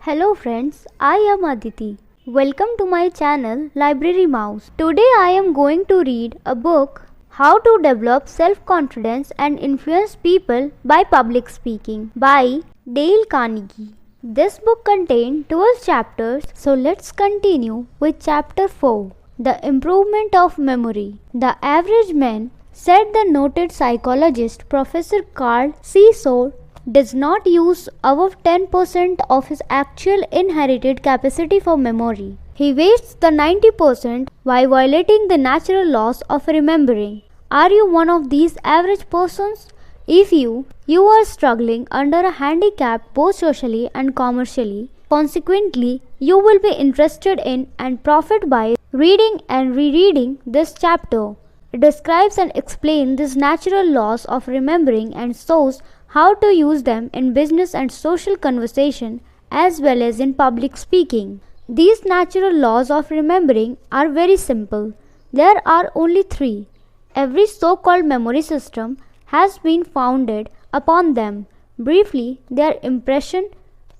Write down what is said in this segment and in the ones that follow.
Hello friends, I am Aditi. Welcome to my channel Library Mouse. Today I am going to read a book, How to Develop Self-Confidence and Influence People by Public Speaking by Dale Carnegie. This book contains 12 chapters, so let's continue with chapter 4, The Improvement of Memory. The average man, said the noted psychologist Professor Carl ch-4, does not use above 10% of his actual inherited capacity for memory. He wastes the 90% by violating the natural laws of remembering. Are you one of these average persons? If you are struggling under a handicap both socially and commercially, consequently, you will be interested in and profit by reading and rereading this chapter. It describes and explains these natural laws of remembering and shows how to use them in business and social conversation as well as in public speaking. These natural laws of remembering are very simple. There are only 3. Every so-called memory system has been founded upon them. Briefly, they are impression,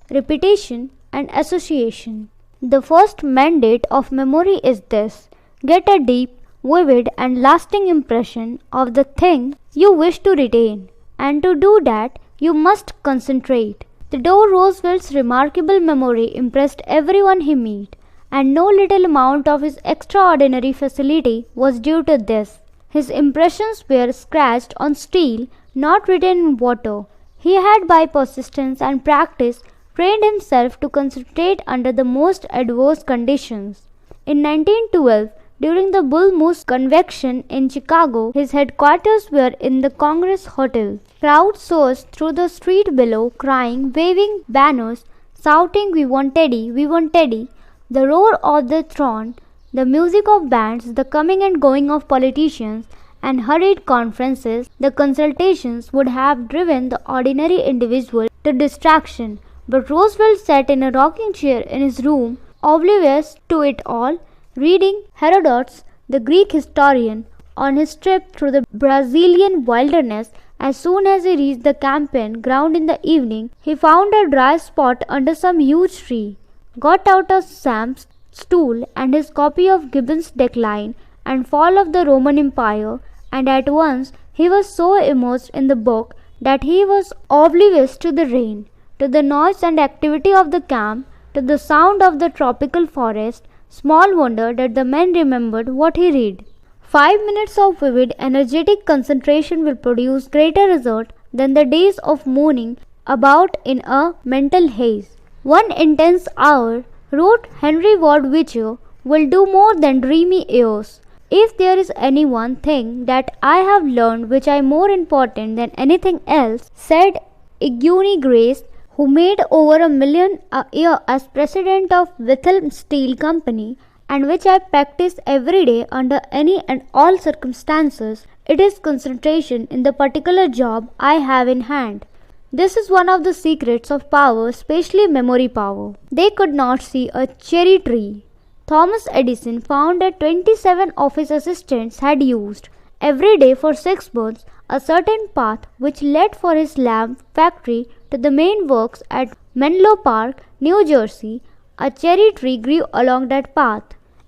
repetition, and association. The first mandate of memory is this: get a deep, vivid, and lasting impression of the thing you wish to retain. And to do that, you must concentrate. Theodore Roosevelt's remarkable memory impressed everyone he met, and no little amount of his extraordinary facility was due to this. His impressions were scratched on steel, not written in water. He had, by persistence and practice, trained himself to concentrate under the most adverse conditions. In 1912, during the Bull Moose Convention in Chicago, his headquarters were in the Congress Hotel. Crowds surged through the street below, crying, waving banners, shouting, "We want Teddy, we want Teddy." The roar of the throng, the music of bands, the coming and going of politicians, and hurried conferences, the consultations would have driven the ordinary individual to distraction. But Roosevelt sat in a rocking chair in his room, oblivious to it all, reading Herodotus, the Greek historian, on his trip through the Brazilian wilderness. As soon as he reached the campaign ground in the evening, he found a dry spot under some huge tree, got out of Sam's stool and his copy of Gibbon's Decline and Fall of the Roman Empire, and at once he was so immersed in the book that he was oblivious to the rain, to the noise and activity of the camp, to the sound of the tropical forest. Small wonder that the man remembered what he read. 5 minutes of vivid, energetic concentration will produce greater result than the days of mooning about in a mental haze. 1 intense hour, wrote Henry Ward Beecher, will do more than dreamy years. If there is any one thing that I have learned which is more important than anything else, said Eugene Grace, who made over $1 million a year as president of Witham Steel Company, and which I practice every day under any and all circumstances, it is concentration in the particular job I have in hand. This is one of the secrets of power, especially memory power. They could not see a cherry tree. Thomas Edison found that 27 of his assistants had used, every day for 6 months, a certain path which led for his lamp factory to the main works at Menlo Park, New Jersey. A cherry tree grew along that path,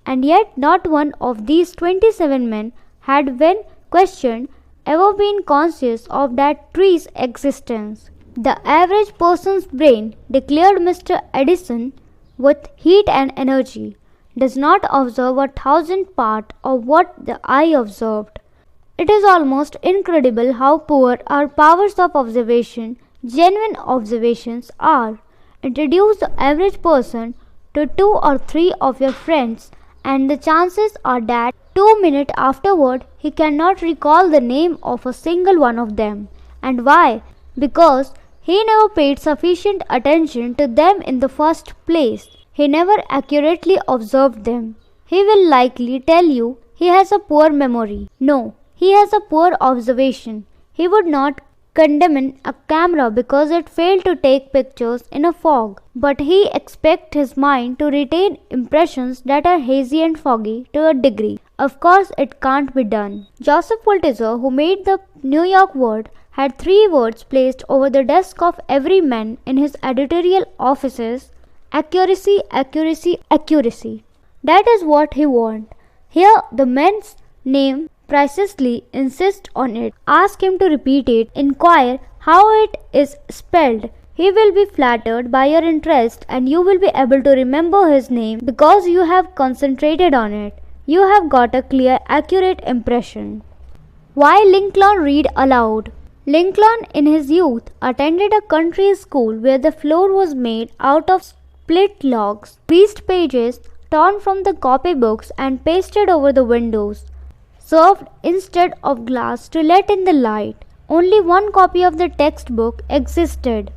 and yet not one of these 27 men had, when questioned, ever been conscious of that tree's existence. The average person's brain, declared Mr. Edison with heat and energy, does not observe 1,000th part of what the eye observed. It is almost incredible how poor our powers of observation, genuine observations, are. Introduce the average person to 2 or 3 of your friends, and the chances are that 2 minutes afterward he cannot recall the name of a single one of them. And why? Because he never paid sufficient attention to them in the first place. He never accurately observed them. He will likely tell you he has a poor memory. No, he has a poor observation. He would not condemn a camera because it failed to take pictures in a fog, but he expects his mind to retain impressions that are hazy and foggy to a degree. Of course, it can't be done. Joseph Pulitzer, who made the New York World, had 3 words placed over the desk of every man in his editorial offices Accuracy, accuracy, accuracy. That is what he wants. Here the man's name precisely insists on it. Ask him to repeat it. Inquire how it is spelled. He will be flattered by your interest and you will be able to remember his name because you have concentrated on it. You have got a clear, accurate impression. Why Lincoln read aloud? Lincoln in his youth attended a country school where the floor was made out of split logs, creased pages torn from the copybooks and pasted over the windows, served instead of glass to let in the light. Only one copy of the textbook existed,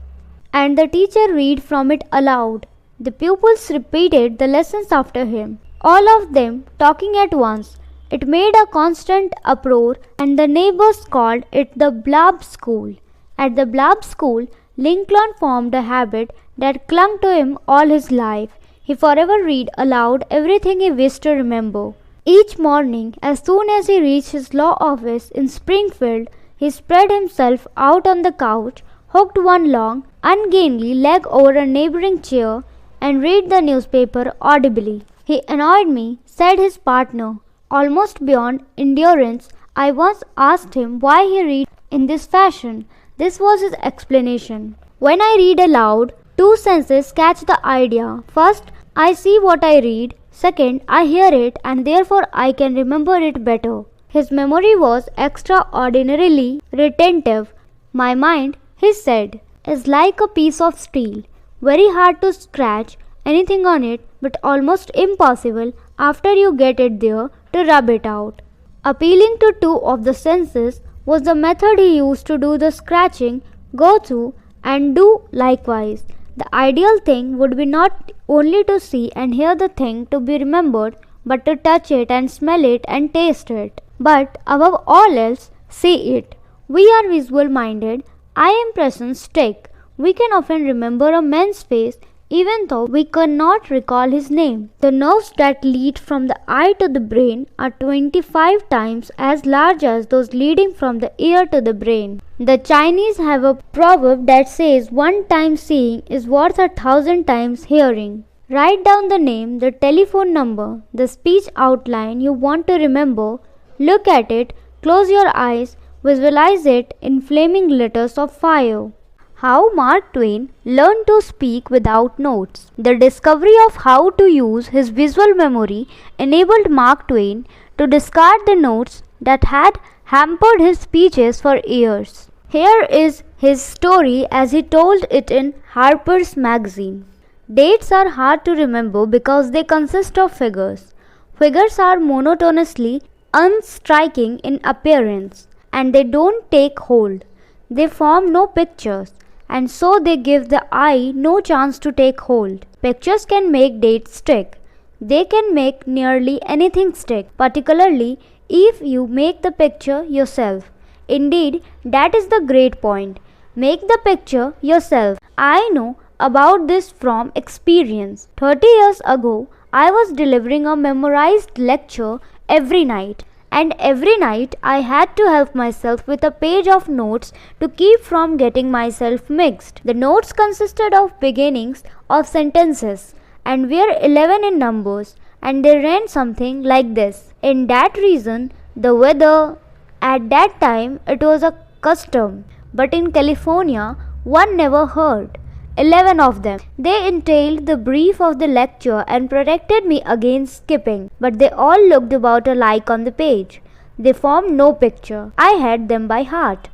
and the teacher read from it aloud. The pupils repeated the lessons after him, all of them talking at once. It made a constant uproar, and the neighbors called it the Blab School. At the Blab School, Lincoln formed a habit that clung to him all his life. He forever read aloud everything he wished to remember. Each morning, as soon as he reached his law office in Springfield, he spread himself out on the couch, hooked one long, ungainly leg over a neighboring chair, and read the newspaper audibly. He annoyed me, said his partner, almost beyond endurance. I once asked him why he read in this fashion. This was his explanation. When I read aloud, two senses catch the idea. First, I see what I read. Second, I hear it and therefore I can remember it better. His memory was extraordinarily retentive. My mind, he said, is like a piece of steel, very hard to scratch anything on it, but almost impossible after you get it there to rub it out. Appealing to two of the senses was the method he used to do the scratching, go through and do likewise. The ideal thing would be not only to see and hear the thing to be remembered, but to touch it and smell it and taste it. But above all else, see it. We are visual minded. Eye impressions stick. We can often remember a man's face even though we cannot recall his name. The nerves that lead from the eye to the brain are 25 times as large as those leading from the ear to the brain. The Chinese have a proverb that says 1 time seeing is worth 1,000 times hearing. Write down the name, the telephone number, the speech outline you want to remember. Look at it, close your eyes, visualize it in flaming letters of fire. How Mark Twain learned to speak without notes. The discovery of how to use his visual memory enabled Mark Twain to discard the notes that had hampered his speeches for years. Here is his story as he told it in Harper's Magazine. Dates are hard to remember because they consist of figures. Figures are monotonously unstriking in appearance, and they don't take hold. They form no pictures, and so they give the eye no chance to take hold. Pictures can make dates stick. They can make nearly anything stick, particularly if you make the picture yourself. Indeed, that is the great point. Make the picture yourself. I know about this from experience. 30 years ago, I was delivering a memorized lecture every night. And every night I had to help myself with a page of notes to keep from getting myself mixed. The notes consisted of beginnings of sentences and were 11 in numbers, and they ran something like this. In that reason, the weather, at that time it was a custom, but in California one never heard. 11 of them. They entailed the brief of the lecture and protected me against skipping, but they all looked about alike on the page. They formed no picture. I had them by heart,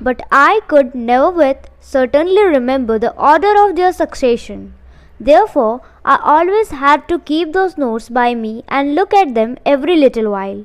but I could never with certainty remember the order of their succession. Therefore, I always had to keep those notes by me and look at them every little while.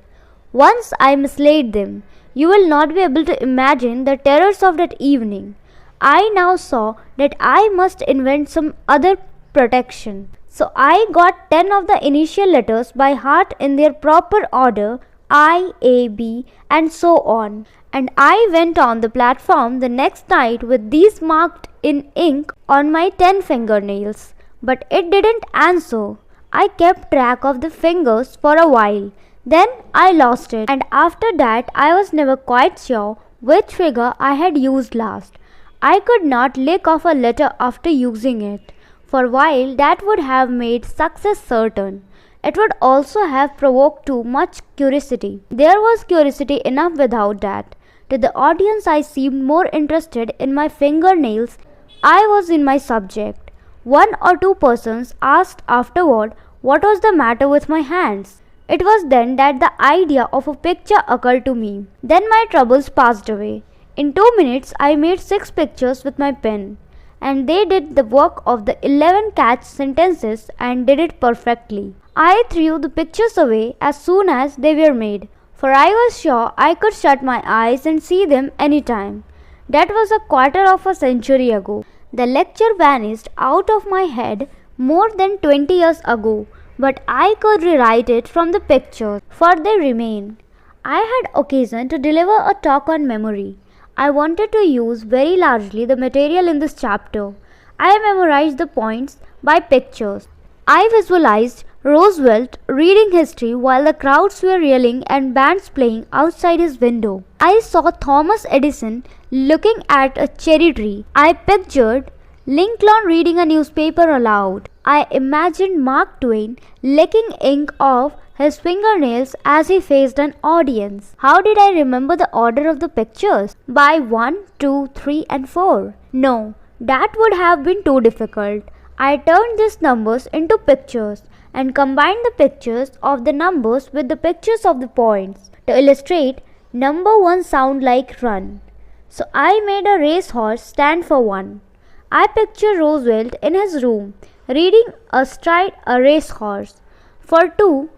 Once I mislaid them. You will not be able to imagine the terrors of that evening. I now saw that I must invent some other protection. So I got 10 of the initial letters by heart in their proper order, I, A, B, and so on. And I went on the platform the next night with these marked in ink on my 10 fingernails. But it didn't answer. I kept track of the fingers for a while. Then I lost it, and after that I was never quite sure which figure I had used last. I could not lick off a letter after using it, For while that would have made success certain, it would also have provoked too much curiosity. There was curiosity enough without that. To the audience, I seemed more interested in my fingernails I was in my subject. One or two persons asked afterward what was the matter with my hands. It was then that the idea of a picture occurred to me. Then my troubles passed away. In 2 minutes, I made 6 pictures with my pen, and they did the work of the 11 catch sentences and did it perfectly. I threw the pictures away as soon as they were made, for I was sure I could shut my eyes and see them any time. That was a quarter of a century ago. The lecture vanished out of my head more than 20 years ago, but I could rewrite it from the pictures, for they remain. I had occasion to deliver a talk on memory. I wanted to use very largely the material in this chapter. I memorized the points by pictures. I visualized Roosevelt reading history while the crowds were yelling and bands playing outside his window. I saw Thomas Edison looking at a cherry tree. I pictured Lincoln reading a newspaper aloud. I imagined Mark Twain licking ink off his fingernails as he faced an audience. How did I remember the order of the pictures? By 1, 2, 3 and 4. No, that would have been too difficult. I turned these numbers into pictures and combined the pictures of the numbers with the pictures of the points. To illustrate, number 1 sound like run. So I made a racehorse stand for 1. I pictured Roosevelt in his room reading astride a racehorse. For 2,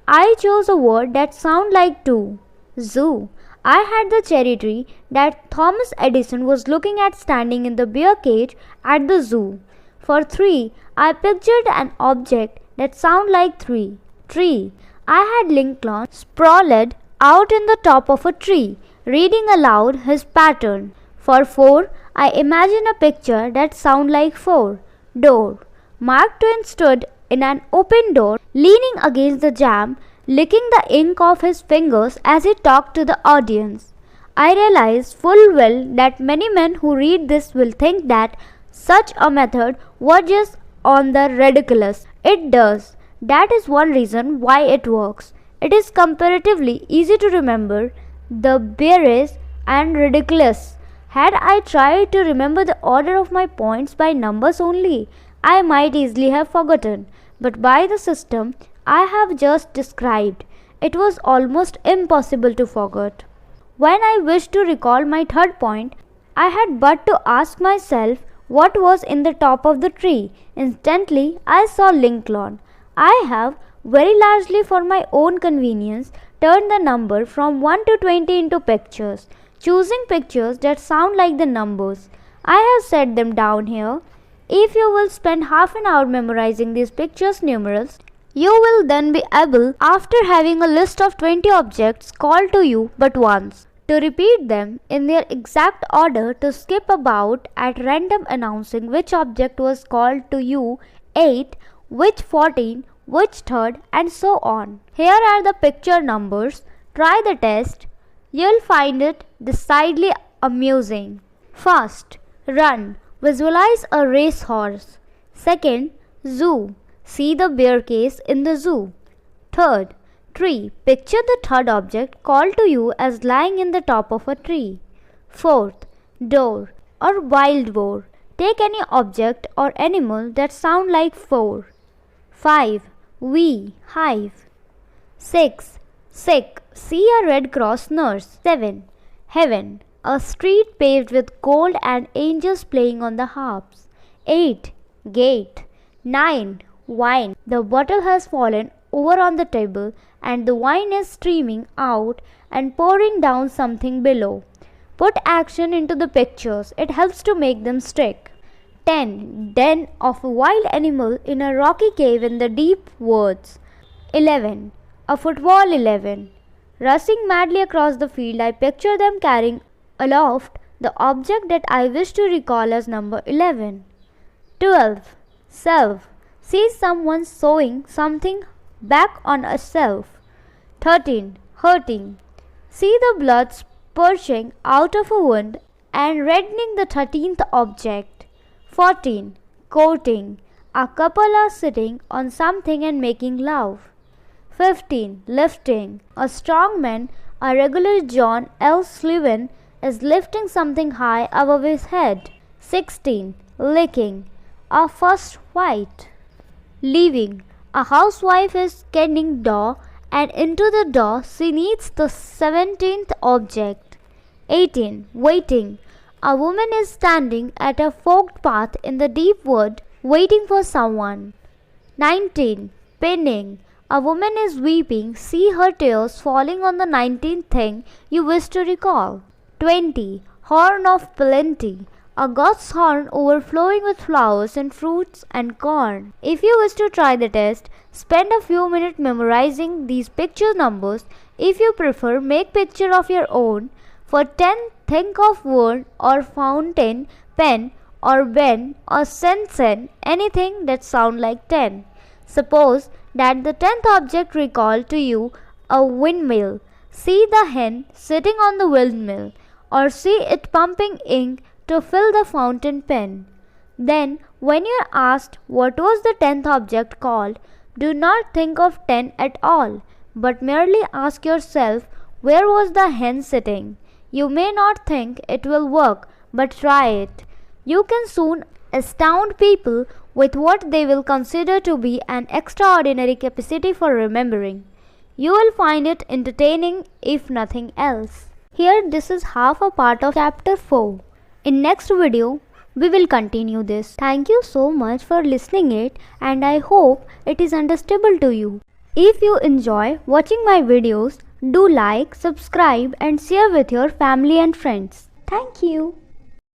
I chose a word that sounded like 2. Zoo. I had the cherry tree that Thomas Edison was looking at standing in the bear cage at the zoo. For 3, I pictured an object that sounded like 3. Tree. I had Lincoln sprawled out in the top of a tree, reading aloud his pattern. For 4, I imagined a picture that sounded like 4. Door. Mark Twain stood in an open door, leaning against the jamb, licking the ink off his fingers as he talked to the audience. I realized full well that many men who read this will think that such a method verges on the ridiculous. It does. That is one reason why it works. It is comparatively easy to remember the bearish and ridiculous. Had I tried to remember the order of my points by numbers only, I might easily have forgotten. But by the system I have just described, it was almost impossible to forget. When I wished to recall my third point, I had but to ask myself what was in the top of the tree. Instantly I saw Lincoln. I have, very largely for my own convenience, turned the number from 1 to 20 into pictures, choosing pictures that sound like the numbers. I have set them down here. If you will spend half an hour memorizing these pictures numerals, you will then be able, after having a list of 20 objects called to you but once, to repeat them in their exact order, to skip about at random announcing which object was called to you 8, which 14, which 3rd, and so on. Here are the picture numbers. Try the test. You'll find it decidedly amusing. First, run. Visualize a racehorse. Second, zoo. See the bear case in the zoo. Third, tree. Picture the third object called to you as lying in the top of a tree. Fourth, door or wild boar. Take any object or animal that sound like 4. 5. We, hive. 6. Sick. See a Red Cross nurse. 7. Heaven. A street paved with gold and angels playing on the harps. 8. Gate. 9. Wine. The bottle has fallen over on the table and the wine is streaming out and pouring down something below. Put action into the pictures. It helps to make them stick. 10. Den of a wild animal in a rocky cave in the deep woods. 11. A football 11. Rushing madly across the field, I picture them carrying aloft the object that I wish to recall as number 11. 12. Self. See someone sewing something back on a shelf. 13. Hurting. See the blood spurting out of a wound and reddening the 13th object. 14. Courting. A couple are sitting on something and making love. 15. Lifting. A strong man, a regular John L. Sullivan, is lifting something high above his head. 16. Licking. A first bite. Leaving. A housewife is getting dough, and into the dough she needs the 17th object. 18. Waiting. A woman is standing at a forked path in the deep wood, waiting for someone. 19. Pinning. A woman is weeping, see her tears falling on the 19th thing you wish to recall. 20. Horn of plenty. A god's horn overflowing with flowers and fruits and corn. If you wish to try the test, spend a few minutes memorizing these picture numbers. If you prefer, make picture of your own. For 10, think of word or fountain, pen or ben or sensen, anything that sound like 10. Suppose that the 10th object recalled to you a windmill. See the hen sitting on the windmill, or see it pumping ink to fill the fountain pen. Then, when you are asked what was the 10th object called, do not think of 10 at all, but merely ask yourself, where was the hen sitting? You may not think it will work, but try it. You can soon astound people with what they will consider to be an extraordinary capacity for remembering. You will find it entertaining if nothing else. Here, this is half a part of chapter 4. In next video, we will continue this. Thank you so much for listening it, and I hope it is understandable to you. If you enjoy watching my videos, do like, subscribe and share with your family and friends. Thank you.